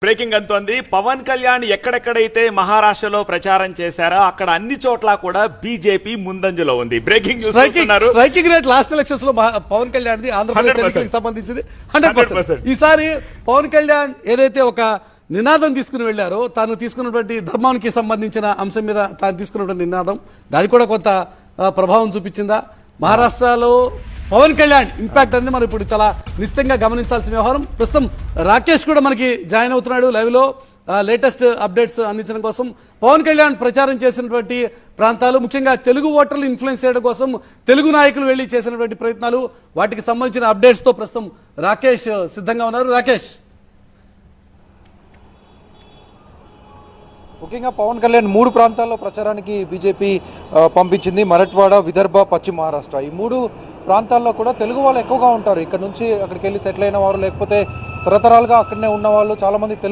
Breaking అంతోంది. Pawan Kalyan ఎక్కడెక్కడైతే మహారాష్ట్రలో ప్రచారం చేశారో అక్కడ అన్ని చోట్ల కూడా బీజేపీ ముందంజలో ఉంది. Breaking striking rate last elections లో పవన్ కళ్యాణ్ ఆంధ్రప్రదేశ్ ఎన్నికలకు సంబంధించింది 100%. ఈసారి పవన్ కళ్యాణ్ ఏదైతే ఒక నినాదం తీసుకుని వెళ్లారో, తాను తీసుకున్నటువంటి ధర్మానికి సంబంధించిన అంశం మీద తాను తీసుకున్నటువంటి నినాదం, దాని కూడా కొంత ప్రభావం చూపించిందా? మహారాష్ట్రలో పవన్ కళ్యాణ్ ఇంపాక్ట్ అనేది మనం ఇప్పుడు చాలా నిశ్చితంగా గమనించాల్సిన వ్యవహారం. ప్రస్తుతం రాకేష్ కూడా మనకి జాయిన్ అవుతున్నాడు లైవ్ లో. లేటెస్ట్ అప్డేట్స్ అందించడం కోసం పవన్ కళ్యాణ్ ప్రచారం చేసినటువంటి ప్రాంతాలు, ముఖ్యంగా తెలుగు ఓటర్లు ఇన్ఫ్లుయెన్స్ చేయడం కోసం తెలుగు నాయకులు వెళ్లి చేసినటువంటి ప్రయత్నాలు, వాటికి సంబంధించిన అప్డేట్స్ తో ప్రస్తుతం రాకేష్ సిద్ధంగా ఉన్నారు. రాకేష్, ముఖ్యంగా పవన్ కళ్యాణ్ 3 ప్రాంతాల్లో ప్రచారానికి బీజేపీ పంపించింది. మరాఠ్వాడ, విదర్భ, పశ్చిమ మహారాష్ట్ర. ఈ 3 ప్రాంతాల్లో కూడా తెలుగు వాళ్ళు ఎక్కువగా ఉంటారు. ఇక్కడ నుంచి అక్కడికి వెళ్ళి సెటిల్ అయిన వారు, లేకపోతే తరతరాలుగా అక్కడనే ఉన్న వాళ్ళు, చాలా మంది తెలుగు